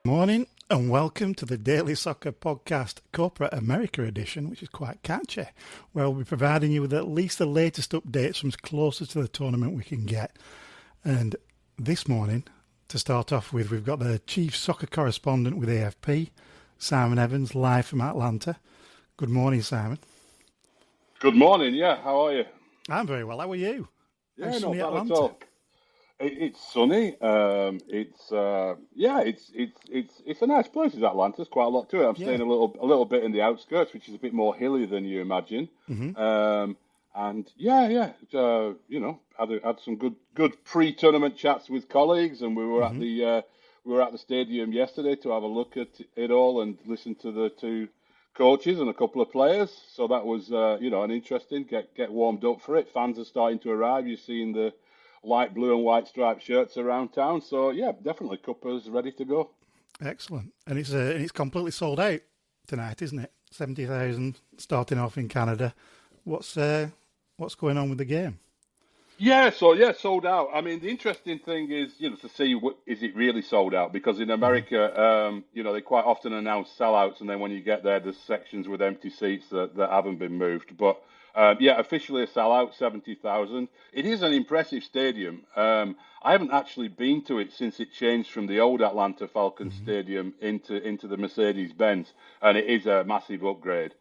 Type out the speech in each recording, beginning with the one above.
Morning and welcome to the Daily Soccer Podcast Copa America edition, which is quite catchy, where we'll be providing you with at least the latest updates from as closer to the tournament we can get. And this morning, to start off with, we've got the Chief Soccer Correspondent with AFP, Simon Evans, live from Atlanta. Good morning, Simon. Good morning. Yeah, how are you? I'm very well. How are you? Yeah, How's not sunny bad at Atlanta? all. It's sunny. It's a nice place. Is Atlanta? There's quite a lot to it. I'm Yeah. staying a little bit in the outskirts, which is a bit more hilly than you imagine. Mm-hmm. And had some good pre-tournament chats with colleagues, and we were at the stadium yesterday to have a look at it all and listen to the two coaches and a couple of players. So that was an interesting get warmed up for it. Fans are starting to arrive. You're seeing the light blue and white striped shirts around town. So yeah, definitely Cuppa's ready to go. Excellent. And it's completely sold out tonight, isn't it? 70,000 starting off in Canada. What's going on with the game? Yeah, sold out. I mean, the interesting thing is, to see is it really sold out? Because in America, they quite often announce sellouts, and then when you get there, there's sections with empty seats that haven't been moved. But officially a sellout, 70,000. It is an impressive stadium. I haven't actually been to it since it changed from the old Atlanta Falcons Stadium into the Mercedes-Benz, and it is a massive upgrade.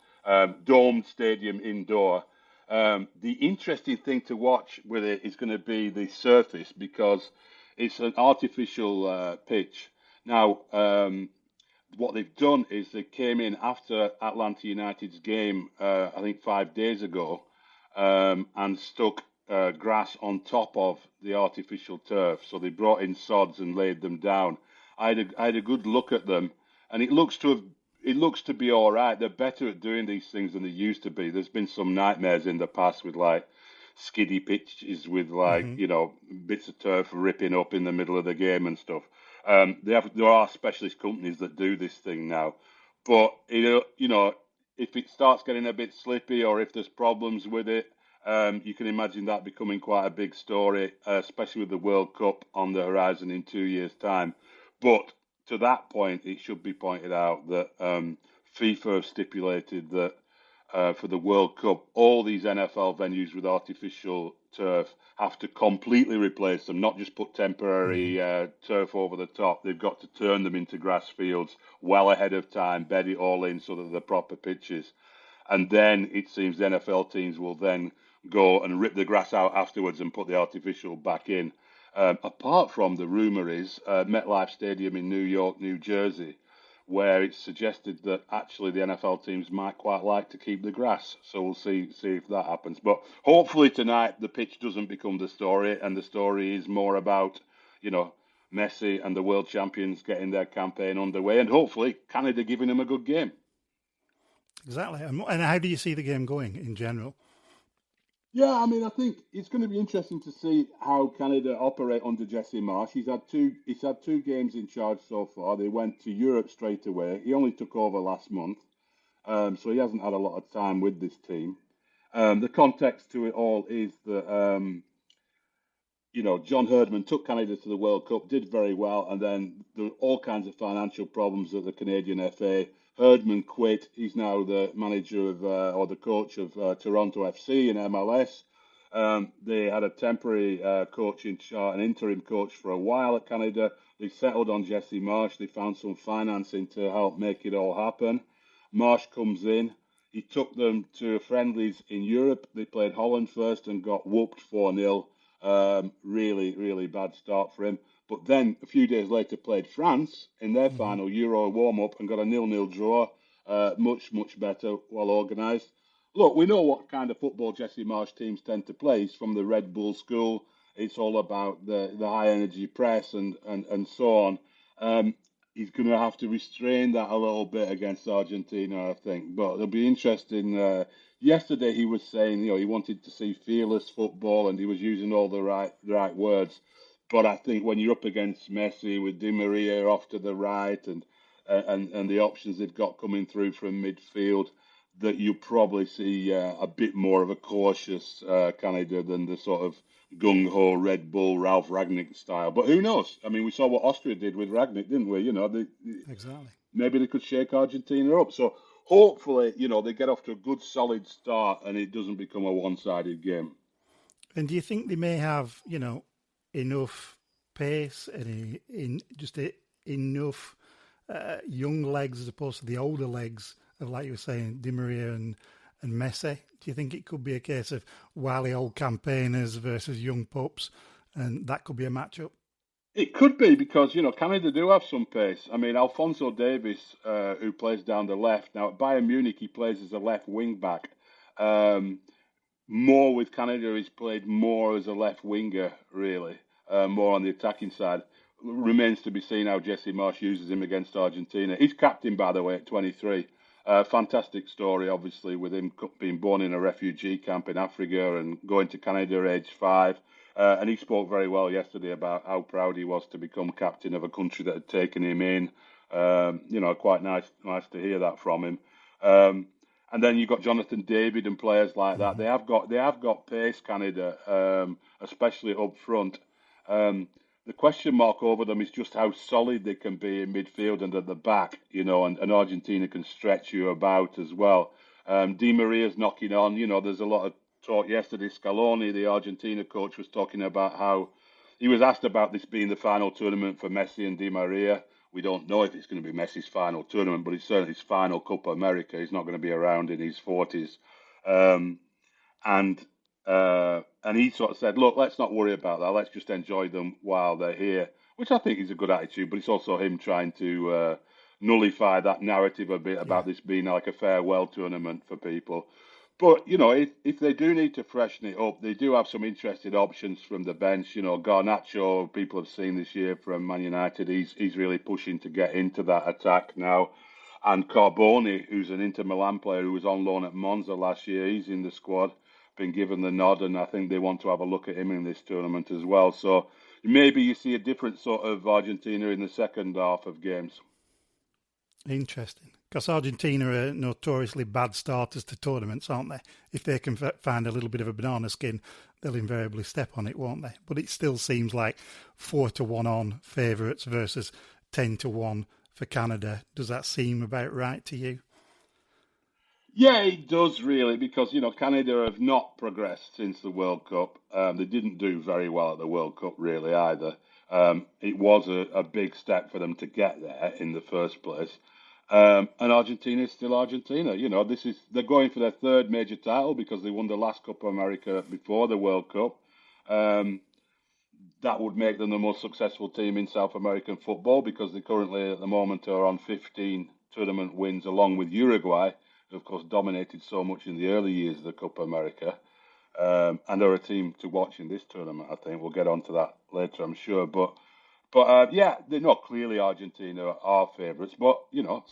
Domed stadium indoor. The interesting thing to watch with it is going to be the surface, because it's an artificial pitch. Now, what they've done is they came in after Atlanta United's game, I think 5 days ago, and stuck grass on top of the artificial turf. So they brought in sods and laid them down. I had a good look at them, and it looks to be all right. They're better at doing these things than they used to be. There's been some nightmares in the past with like skiddy pitches with bits of turf ripping up in the middle of the game and stuff. There are specialist companies that do this thing now, but if it starts getting a bit slippy or if there's problems with it, you can imagine that becoming quite a big story, especially with the World Cup on the horizon in 2 years' time. But to that point, it should be pointed out that FIFA have stipulated that for the World Cup, all these NFL venues with artificial turf have to completely replace them, not just put temporary turf over the top. They've got to turn them into grass fields well ahead of time, bed it all in so that they're proper pitches. And then it seems the NFL teams will then go and rip the grass out afterwards and put the artificial back in. Apart from the rumour is MetLife Stadium in New York, New Jersey, where it's suggested that actually the NFL teams might quite like to keep the grass. So we'll see if that happens. But hopefully tonight the pitch doesn't become the story, and the story is more about, Messi and the world champions getting their campaign underway, and hopefully Canada giving them a good game. Exactly. And how do you see the game going in general? Yeah, I mean, I think it's going to be interesting to see how Canada operate under Jesse Marsh. He's had two games in charge so far. They went to Europe straight away. He only took over last month, so he hasn't had a lot of time with this team. The context to it all is that John Herdman took Canada to the World Cup, did very well, and then there were all kinds of financial problems at the Canadian FA. Herdman quit. He's now the manager of or the coach of Toronto FC in MLS. They had a temporary coach in charge, an interim coach for a while at Canada. They settled on Jesse Marsh. They found some financing to help make it all happen. Marsh comes in. He took them to friendlies in Europe. They played Holland first and got whooped 4-0. Really, really bad start for him. But then a few days later played France in their final Euro warm-up and got a 0-0 draw. Much, much better, well organised. Look, we know what kind of football Jesse Marsh teams tend to play. He's from the Red Bull school. It's all about the high-energy press and so on. He's going to have to restrain that a little bit against Argentina, I think. But it'll be interesting. Yesterday he was saying, he wanted to see fearless football, and he was using all the right words. But I think when you're up against Messi with Di Maria off to the right and the options they've got coming through from midfield, that you probably see a bit more of a cautious Canada than the sort of gung ho Red Bull Ralph Ragnick style. But who knows? I mean, we saw what Austria did with Ragnick, didn't we? Exactly. Maybe they could shake Argentina up. So hopefully, they get off to a good solid start and it doesn't become a one-sided game. And do you think they may have, enough pace and enough young legs as opposed to the older legs of, like you were saying, Di Maria and Messi? Do you think it could be a case of wily old campaigners versus young pups, and that could be a matchup? It could be because, Canada do have some pace. I mean, Alfonso Davies, who plays down the left, now at Bayern Munich, he plays as a left wing back. Um, More with Canada, he's played more as a left winger, really, more on the attacking side. Remains to be seen how Jesse Marsch uses him against Argentina. He's captain, by the way, at 23. Fantastic story, obviously, with him being born in a refugee camp in Africa and going to Canada at age 5. And he spoke very well yesterday about how proud he was to become captain of a country that had taken him in. Quite nice to hear that from him. And then you've got Jonathan David and players like that. They have got pace, Canada, especially up front. The question mark over them is just how solid they can be in midfield and at the back, and Argentina can stretch you about as well. Di Maria's knocking on. There's a lot of talk yesterday. Scaloni, the Argentina coach, was talking about how he was asked about this being the final tournament for Messi and Di Maria. We don't know if it's going to be Messi's final tournament, but it's certainly his final Copa America. He's not going to be around in his 40s. And he sort of said, look, let's not worry about that. Let's just enjoy them while they're here, which I think is a good attitude, but it's also him trying to nullify that narrative a bit about this being like a farewell tournament for people. But, if they do need to freshen it up, they do have some interesting options from the bench. Garnacho, people have seen this year from Man United, he's really pushing to get into that attack now. And Carboni, who's an Inter Milan player who was on loan at Monza last year, he's in the squad, been given the nod, and I think they want to have a look at him in this tournament as well. So maybe you see a different sort of Argentina in the second half of games. Interesting. Because Argentina are notoriously bad starters to tournaments, aren't they? If they can find a little bit of a banana skin, they'll invariably step on it, won't they? But it still seems like 4-1 on favourites versus 10-1 for Canada. Does that seem about right to you? Yeah, it does really, because Canada have not progressed since the World Cup. They didn't do very well at the World Cup really either. It was a big step for them to get there in the first place. And Argentina is still Argentina. They're going for their third major title because they won the last Copa America before the World Cup. That would make them the most successful team in South American football because they currently at the moment are on 15 tournament wins along with Uruguay, who of course dominated so much in the early years of the Copa America. And they're a team to watch in this tournament, I think. We'll get on to that later, I'm sure. But yeah, they're not clearly Argentina are favourites, but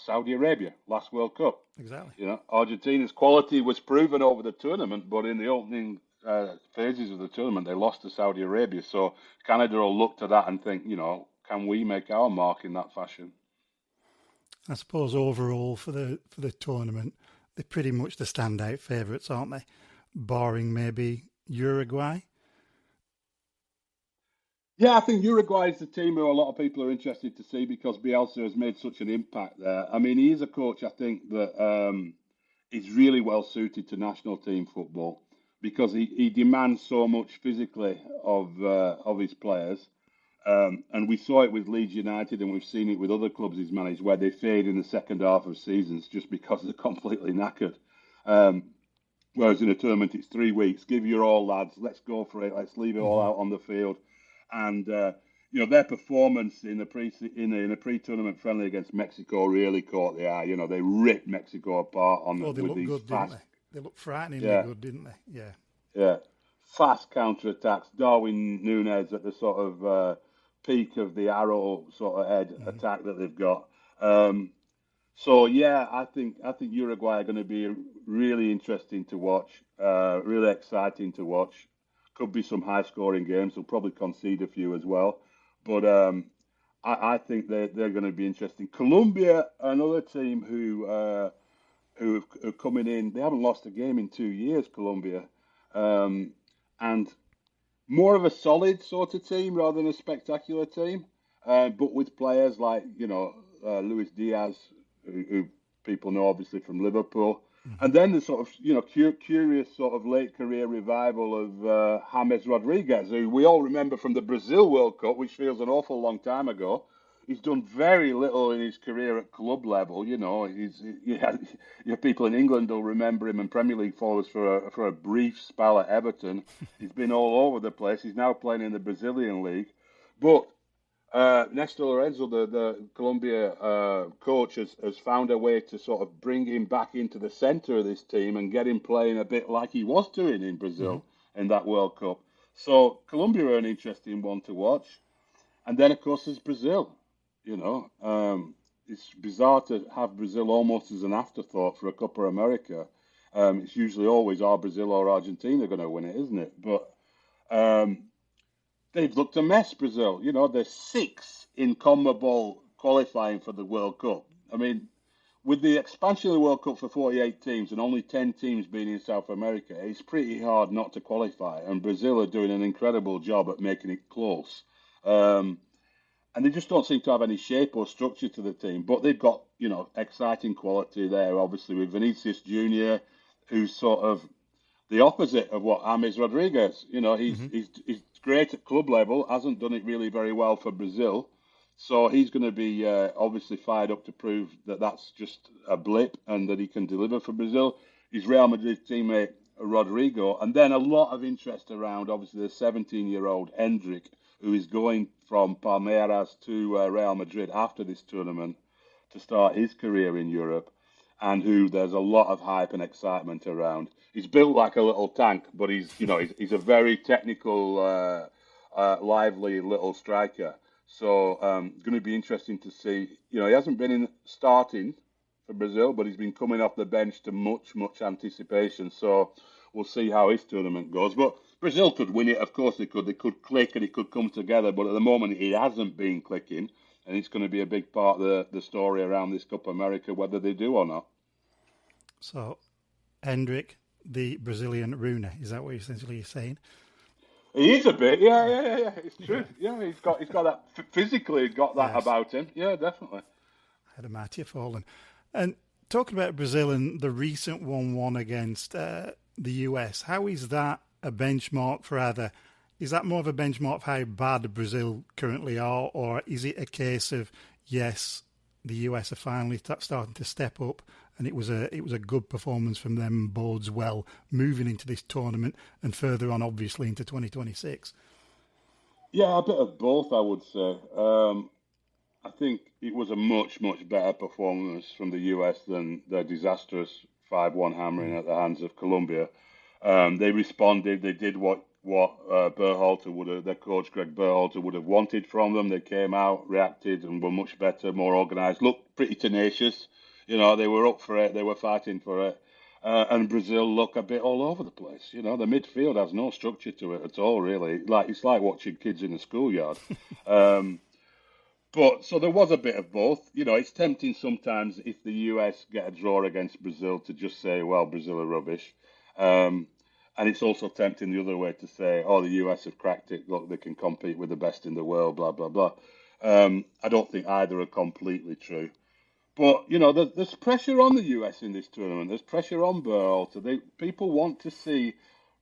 Saudi Arabia last World Cup. Exactly. Argentina's quality was proven over the tournament, but in the opening phases of the tournament, they lost to Saudi Arabia. So Canada will look to that and think, can we make our mark in that fashion? I suppose overall for the tournament, they're pretty much the standout favourites, aren't they? Barring maybe Uruguay. Yeah, I think Uruguay is the team who a lot of people are interested to see because Bielsa has made such an impact there. I mean, he is a coach, I think, that is really well suited to national team football because he demands so much physically of his players. And we saw it with Leeds United, and we've seen it with other clubs he's managed, where they fade in the second half of seasons just because they're completely knackered. Whereas in a tournament, it's 3 weeks. Give your all, lads. Let's go for it. Let's leave it all out on the field. And their performance in a pre-tournament friendly against Mexico really caught the eye. They ripped Mexico apart They with looked these good, fast. didn't they? They looked frighteningly good, didn't they? Yeah, fast counter-attacks. Darwin Núñez at the sort of peak of the arrow sort of head attack that they've got. So yeah, I think Uruguay are going to be really interesting to watch, really exciting to watch. Could be some high-scoring games. They'll probably concede a few as well, but I think they're going to be interesting. Colombia, another team who are coming in. They haven't lost a game in 2 years, Colombia, and more of a solid sort of team rather than a spectacular team, but with players like Luis Diaz, who people know obviously from Liverpool, and then the sort of curious sort of late career revival of James Rodriguez, who we all remember from the Brazil World Cup, which feels an awful long time ago. He's done very little in his career at club level. People in England will remember him, and Premier League followers for a brief spell at Everton. He's been all over the place. He's now playing in the Brazilian league. But Nestor Lorenzo, the Colombia coach, has found a way to sort of bring him back into the centre of this team and get him playing a bit like he was doing in Brazil in that World Cup. So Colombia are an interesting one to watch. And then, of course, there's Brazil. It's bizarre to have Brazil almost as an afterthought for a Copa America. It's usually always Brazil or Argentina going to win it, isn't it? But they've looked a mess, Brazil. They're sixth in CONMEBOL qualifying for the World Cup. I mean, with the expansion of the World Cup for 48 teams and only 10 teams being in South America, it's pretty hard not to qualify. And Brazil are doing an incredible job at making it close. And they just don't seem to have any shape or structure to the team. But they've got, exciting quality there, obviously, with Vinicius Junior, who's sort of the opposite of what James Rodriguez. He's great at club level, hasn't done it really very well for Brazil. So he's going to be obviously fired up to prove that that's just a blip and that he can deliver for Brazil. His Real Madrid teammate, Rodrigo. And then a lot of interest around, obviously, the 17-year-old Endrick, who is going from Palmeiras to Real Madrid after this tournament to start his career in Europe, and who there's a lot of hype and excitement around. He's built like a little tank, but he's a very technical, lively little striker. So going to be interesting to see. He hasn't been starting for Brazil, but he's been coming off the bench to much anticipation. So we'll see how his tournament goes. But Brazil could win it, of course they could. They could click and it could come together, but at the moment it hasn't been clicking, and it's going to be a big part of the story around this Copa America, whether they do or not. So, Endrick, the Brazilian Rooney, is that what essentially you're saying? He is a bit, yeah. It's true. Yeah, he's got that physically got that about him. Yeah, definitely. I had a Mattia fallen. And talking about Brazil and the recent 1-1 against the US, how is that a benchmark for either? Is that more of a benchmark of how bad Brazil currently are, or is it a case of, yes, the US are finally starting to step up, and it was a good performance from them, bodes well moving into this tournament and further on, obviously, into 2026? Yeah, a bit of both, I would say. I think it was a much better performance from the US than their disastrous 5-1 hammering at the hands of Colombia. They responded. They did what their coach Greg Berhalter would have wanted from them. They came out, reacted, and were much better, more organised. Looked pretty tenacious. They were up for it. They were fighting for it. And Brazil look a bit all over the place. The midfield has no structure to it at all, really. It's like watching kids in the schoolyard. But so there was a bit of both. It's tempting sometimes if the US get a draw against Brazil to just say, well, Brazil are rubbish. And it's also tempting the other way to say, oh, the US have cracked it. Look, they can compete with the best in the world, blah, blah, blah. I don't think either are completely true. But, there's pressure on the US in this tournament. There's pressure on Berhalter. People want to see,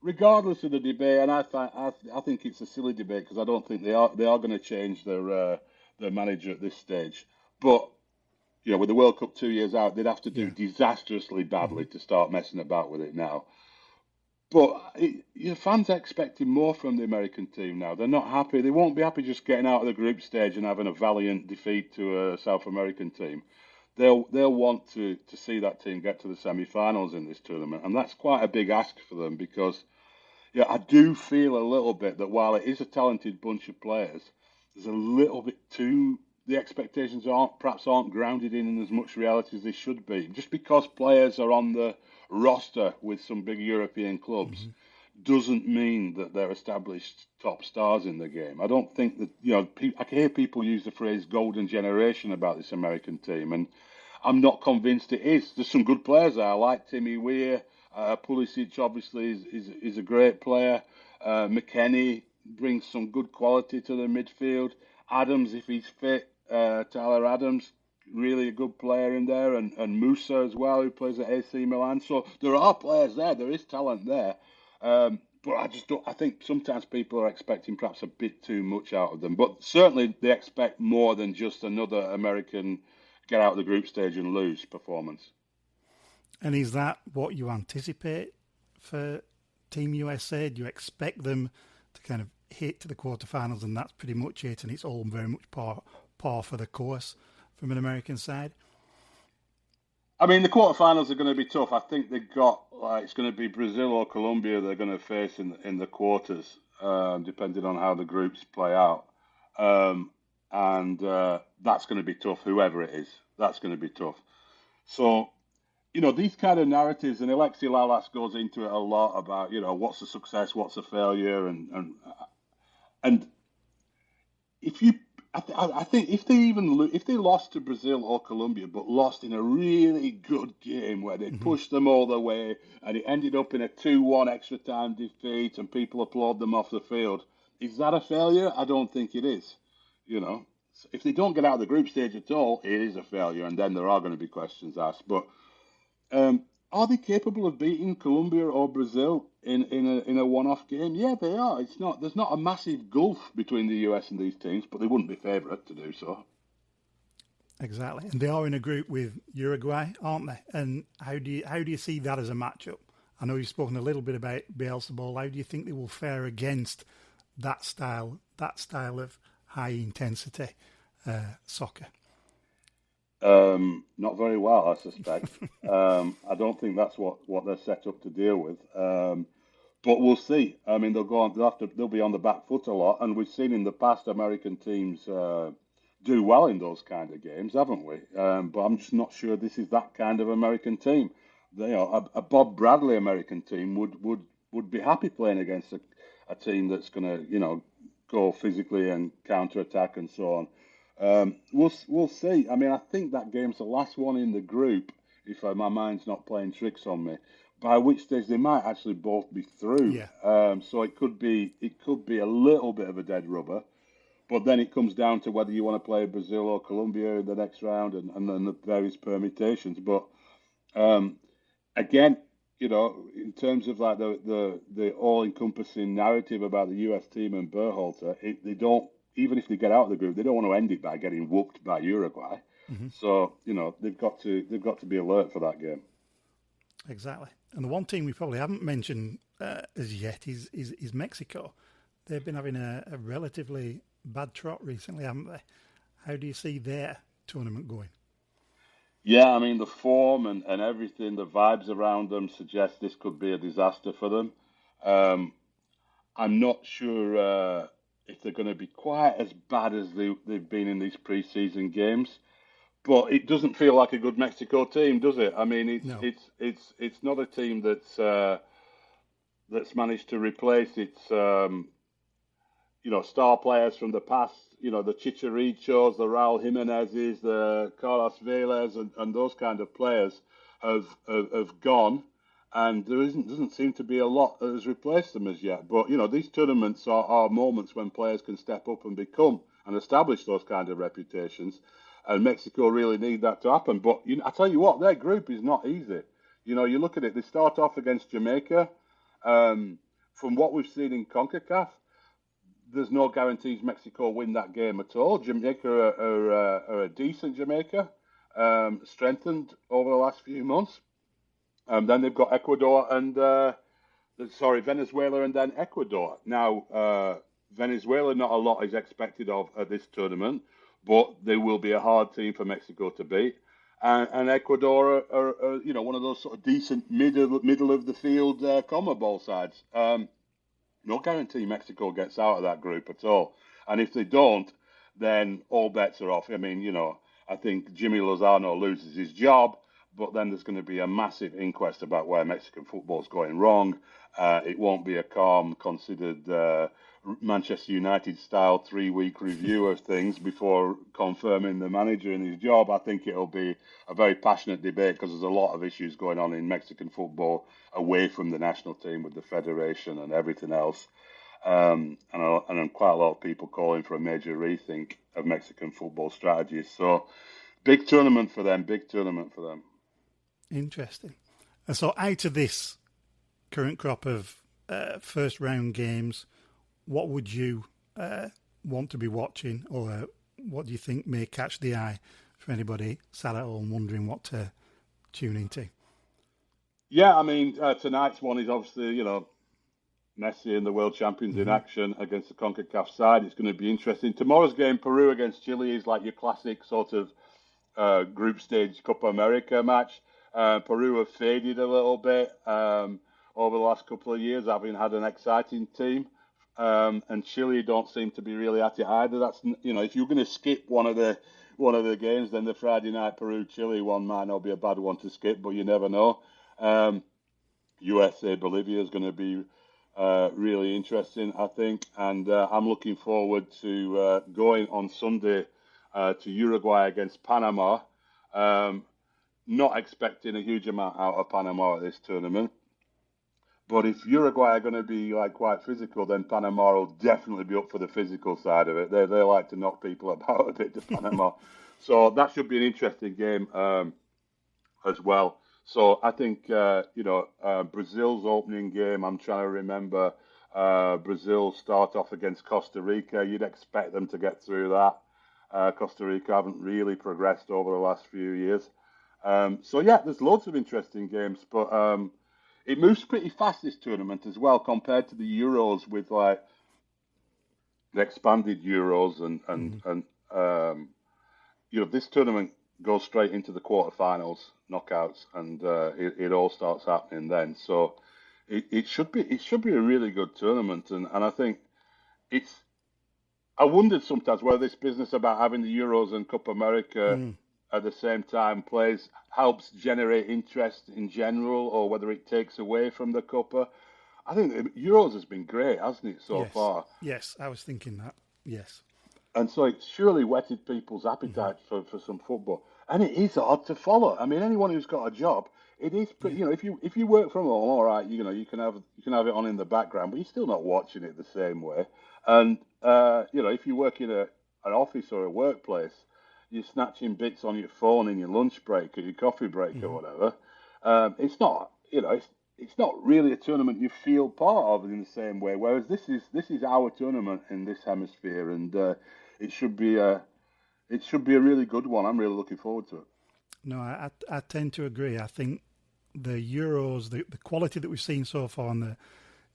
regardless of the debate, and I think it's a silly debate because I don't think they are going to change their manager at this stage. But, with the World Cup 2 years out, they'd have to do disastrously badly to start messing about with it now. But fans are expecting more from the American team now. They're not happy. They won't be happy just getting out of the group stage and having a valiant defeat to a South American team. They'll want to see that team get to the semi-finals in this tournament, and that's quite a big ask for them because, I do feel a little bit that while it is a talented bunch of players, there's a little bit the expectations aren't grounded in as much reality as they should be. Just because players are on the roster with some big European clubs doesn't mean that they're established top stars in the game. I don't think that, I hear people use the phrase golden generation about this American team, and I'm not convinced it is. There's some good players there. I like Timmy Weir. Pulisic obviously is a great player. McKennie, brings some good quality to the midfield. Adams, if he's fit, Tyler Adams, really a good player in there, and Musa as well, who plays at AC Milan. So there are players there. There is talent there. But I just don't. I think sometimes people are expecting perhaps a bit too much out of them. But certainly they expect more than just another American get out of the group stage and lose performance. And is that what you anticipate for Team USA? Do you expect them to kind of hit to the quarterfinals and that's pretty much it, and it's all very much par for the course from an American side? I mean, the quarterfinals are going to be tough. I think they've got it's going to be Brazil or Colombia they're going to face in the quarters, depending on how the groups play out, and that's going to be tough. Whoever it is, that's going to be tough. So, these kind of narratives, and Alexi Lalas goes into it a lot about what's a success, what's a failure, and if you. I think if they lost to Brazil or Colombia, but lost in a really good game where they pushed them all the way, and it ended up in a 2-1 extra time defeat, and people applaud them off the field, is that a failure? I don't think it is. If they don't get out of the group stage at all, it is a failure, and then there are going to be questions asked. But are they capable of beating Colombia or Brazil in a one-off game? Yeah, they are. There's not a massive gulf between the US and these teams, but they wouldn't be favourite to do so. Exactly, and they are in a group with Uruguay, aren't they? And how do you see that as a matchup? I know you've spoken a little bit about Bielsa ball. How do you think they will fare against that style of high intensity soccer? Not very well, I suspect. I don't think that's what they're set up to deal with. But we'll see. I mean, they'll be on the back foot a lot, and we've seen in the past American teams do well in those kind of games, haven't we? But I'm just not sure this is that kind of American team. They are a Bob Bradley American team would be happy playing against a team that's going to go physically and counter attack and so on. We'll see. I mean, I think that game's the last one in the group, if my mind's not playing tricks on me. By which stage they might actually both be through. Yeah. So it could be a little bit of a dead rubber, but then it comes down to whether you want to play Brazil or Colombia in the next round, and then the various permutations. But again, in terms of like the all-encompassing narrative about the US team and Berhalter, they don't. Even if they get out of the group, they don't want to end it by getting whooped by Uruguay. So they've got to be alert for that game. Exactly. And the one team we probably haven't mentioned as yet is Mexico. They've been having a relatively bad trot recently, haven't they? How do you see their tournament going? Yeah, I mean the form and everything, the vibes around them suggest this could be a disaster for them. I'm not sure. If they're going to be quite as bad as they've been in these preseason games, but it doesn't feel like a good Mexico team, does it? I mean, it's not a team that's managed to replace its star players from the past. The Chicharitos, the Raul Jimenezes, the Carlos Vela's, and those kind of players have gone. And there doesn't seem to be a lot that has replaced them as yet. But, these tournaments are moments when players can step up and become and establish those kind of reputations. And Mexico really need that to happen. But I tell you what, their group is not easy. You look at it, they start off against Jamaica. From what we've seen in CONCACAF, there's no guarantees Mexico win that game at all. Jamaica are a decent Jamaica, strengthened over the last few months. Then they've got Venezuela and then Ecuador. Now, Venezuela, not a lot is expected of at this tournament, but they will be a hard team for Mexico to beat. And Ecuador are one of those sort of decent middle of the field CONMEBOL sides. No guarantee Mexico gets out of that group at all. And if they don't, then all bets are off. I mean, I think Jimmy Lozano loses his job. But then there's going to be a massive inquest about where Mexican football's going wrong. It won't be a calm, considered Manchester United-style 3-week review of things before confirming the manager in his job. I think it'll be a very passionate debate because there's a lot of issues going on in Mexican football away from the national team with the federation and everything else. And quite a lot of people calling for a major rethink of Mexican football strategies. So big tournament for them. Big tournament for them. Interesting. And so out of this current crop of first round games, what would you want to be watching, or what do you think may catch the eye for anybody sat at home wondering what to tune into? Yeah, I mean, tonight's one is obviously, Messi and the world champions in action against the CONCACAF side. It's going to be interesting. Tomorrow's game, Peru against Chile, is like your classic sort of group stage Copa America match. Peru have faded a little bit over the last couple of years, having had an exciting team. And Chile don't seem to be really at it either. That's, if you're going to skip one of the games, then the Friday night Peru Chile one might not be a bad one to skip, but you never know. USA Bolivia is going to be really interesting, I think, and I'm looking forward to going on Sunday to Uruguay against Panama. Not expecting a huge amount out of Panama at this tournament. But if Uruguay are going to be quite physical, then Panama will definitely be up for the physical side of it. They like to knock people about a bit to Panama. So that should be an interesting game as well. So I think, Brazil's opening game, I'm trying to remember, Brazil start off against Costa Rica. You'd expect them to get through that. Costa Rica haven't really progressed over the last few years. There's loads of interesting games, but it moves pretty fast, this tournament, as well, compared to the Euros with the expanded Euros and this tournament goes straight into the quarterfinals, knockouts, and it all starts happening then. So it should be a really good tournament, and I think I wondered sometimes whether this business about having the Euros and Copa America at the same time helps generate interest in general, or whether it takes away from the Copa. I think the Euros has been great, hasn't it, so far? Yes, I was thinking that. Yes. And so it's surely whetted people's appetite for some football. And it is hard to follow. I mean, anyone who's got a job, it is pretty, if you work from home, all right, you can have it on in the background, but you're still not watching it the same way. And if you work in an office or a workplace, you're snatching bits on your phone in your lunch break or your coffee break or whatever. It's not, it's not really a tournament you feel part of in the same way. Whereas this is our tournament in this hemisphere, and it should be a really good one. I'm really looking forward to it. No, I tend to agree. I think the Euros, the quality that we've seen so far, and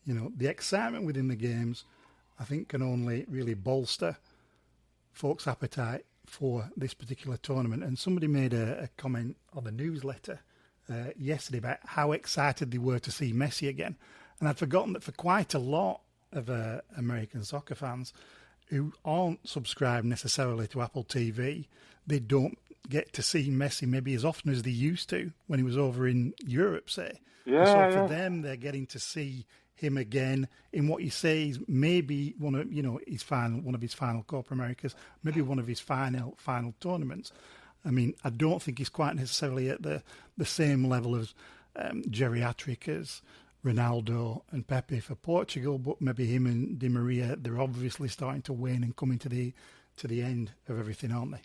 the excitement within the games, I think can only really bolster folks' appetite for this particular tournament. And somebody made a comment on the newsletter yesterday about how excited they were to see Messi again. And I'd forgotten that for quite a lot of American soccer fans who aren't subscribed necessarily to Apple TV, they don't get to see Messi maybe as often as they used to when he was over in Europe, say. Yeah. So for them, they're getting to see him again in what you say is maybe one of his final Copa Americas, maybe one of his final tournaments. I mean, I don't think he's quite necessarily at the same level as geriatric as Ronaldo and Pepe for Portugal, but maybe him and Di Maria, they're obviously starting to wane and coming to the end of everything, aren't they?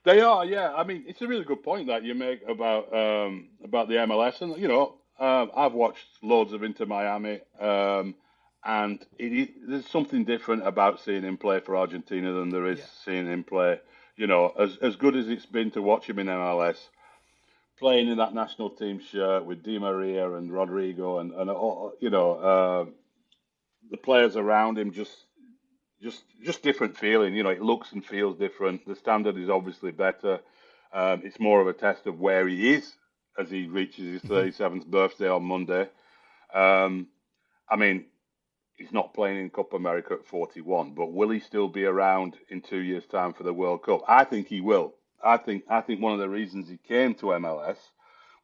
They are, yeah. I mean, it's a really good point that you make about the MLS, and I've watched loads of Inter Miami, and there's something different about seeing him play for Argentina than there is seeing him play. As good as it's been to watch him in MLS, playing in that national team shirt with Di Maria and Rodrigo and the players around him, just different feeling. It looks and feels different. The standard is obviously better. It's more of a test of where he is as he reaches his 37th birthday on Monday. I mean, he's not playing in Copa America at 41, but will he still be around in 2 years' time for the World Cup? I think he will. I think one of the reasons he came to MLS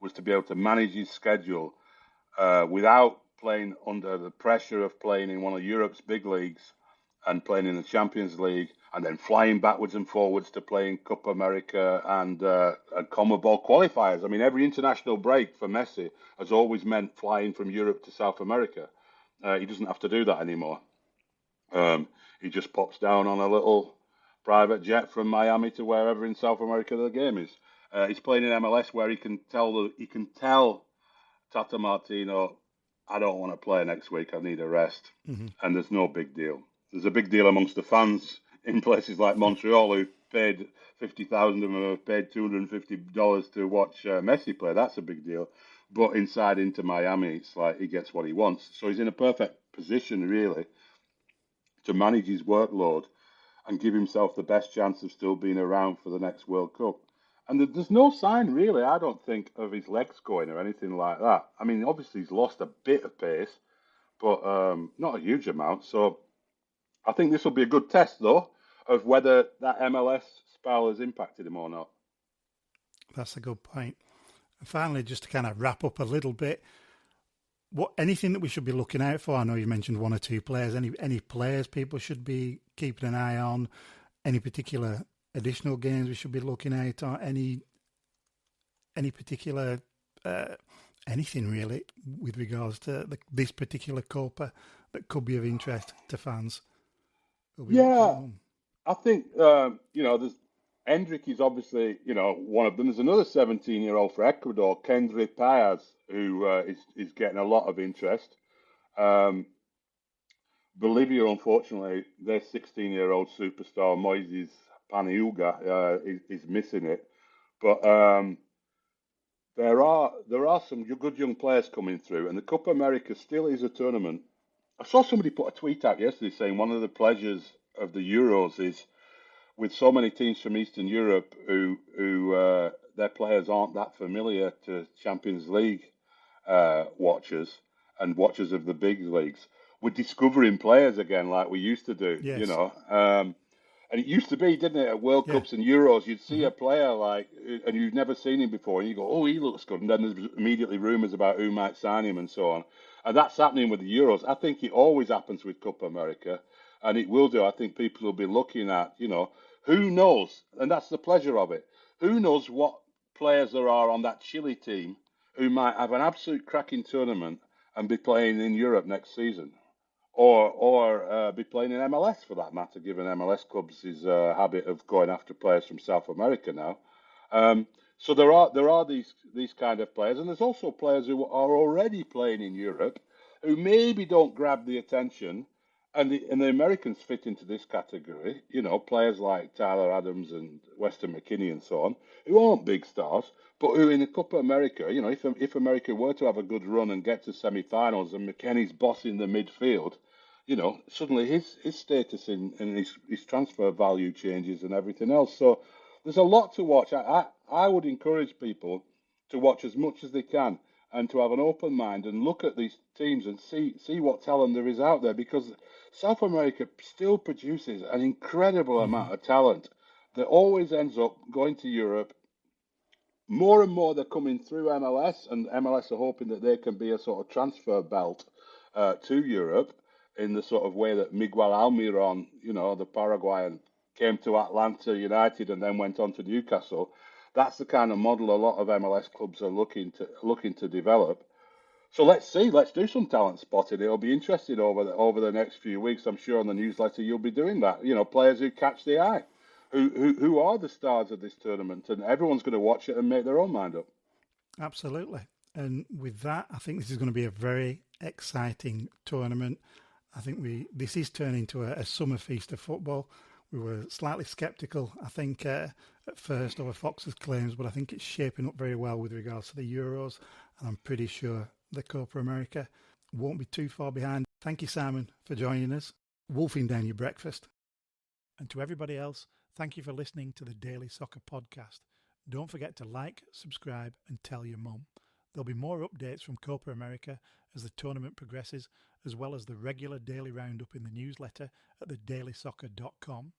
was to be able to manage his schedule without playing under the pressure of playing in one of Europe's big leagues and playing in the Champions League, and then flying backwards and forwards to play in Copa America and CONMEBOL qualifiers. I mean, every international break for Messi has always meant flying from Europe to South America. He doesn't have to do that anymore. He just pops down on a little private jet from Miami to wherever in South America the game is. He's playing in MLS where he can tell Tata Martino, I don't want to play next week. I need a rest. Mm-hmm. And there's no big deal. There's a big deal amongst the fans in places like Montreal who paid 50,000 of them have paid $250 to watch Messi play. That's a big deal. But inside into Miami, it's like he gets what he wants. So he's in a perfect position, really, to manage his workload and give himself the best chance of still being around for the next World Cup. And there's no sign, really, I don't think, of his legs going or anything like that. I mean, obviously he's lost a bit of pace, but not a huge amount. So I think this will be a good test, though, of whether that MLS spell has impacted him or not. That's a good point. And finally, just to kind of wrap up a little bit, anything that we should be looking out for? I know you mentioned one or two players. Any players people should be keeping an eye on? Any particular additional games we should be looking at, or any particular anything really with regards to this particular Copa that could be of interest to fans? Yeah, I think there's Endrick is obviously one of them. There's another 17-year-old for Ecuador, Kendry Páez, who is getting a lot of interest. Bolivia, unfortunately, their 16-year-old superstar Moises Paniuga is missing it, but there are some good young players coming through, and the Copa America still is a tournament. I saw somebody put a tweet out yesterday saying one of the pleasures of the Euros is with so many teams from Eastern Europe who their players aren't that familiar to Champions League watchers and watchers of the big leagues. We're discovering players again like we used to do, Yes. And it used to be, didn't it, at World Cups and Euros, you'd see a player and you've never seen him before, and you go, oh, he looks good, and then there's immediately rumours about who might sign him and so on. And that's happening with the Euros. I think it always happens with Copa America, and it will do. I think people will be looking at, who knows, and that's the pleasure of it. Who knows what players there are on that Chile team who might have an absolute cracking tournament and be playing in Europe next season, or be playing in MLS for that matter, given MLS clubs' habit of going after players from South America now. So there are these kind of players, and there's also players who are already playing in Europe who maybe don't grab the attention, and the Americans fit into this category. Players like Tyler Adams and Weston McKennie and so on, who aren't big stars, but who in the Copa America, if America were to have a good run and get to semi-finals, and McKennie's bossing the midfield, suddenly his status and his transfer value changes and everything else. So there's a lot to watch. I would encourage people to watch as much as they can and to have an open mind and look at these teams and see what talent there is out there, because South America still produces an incredible amount of talent that always ends up going to Europe. More and more they're coming through MLS, and MLS are hoping that they can be a sort of transfer belt to Europe in the sort of way that Miguel Almiron, the Paraguayan, came to Atlanta United and then went on to Newcastle. That's the kind of model a lot of MLS clubs are looking to develop. So let's do some talent spotting. It'll be interesting over the next few weeks. I'm sure on the newsletter you'll be doing that. Players who catch the eye, who are the stars of this tournament, and everyone's going to watch it and make their own mind up. Absolutely. And with that, I think this is going to be a very exciting tournament. I think this is turning into a summer feast of football. We were slightly sceptical, I think, at first over Fox's claims, but I think it's shaping up very well with regards to the Euros, and I'm pretty sure the Copa America won't be too far behind. Thank you, Simon, for joining us, wolfing down your breakfast. And to everybody else, thank you for listening to the Daily Soccer Podcast. Don't forget to like, subscribe, and tell your mum. There'll be more updates from Copa America as the tournament progresses, as well as the regular daily roundup in the newsletter at thedailysoccer.com.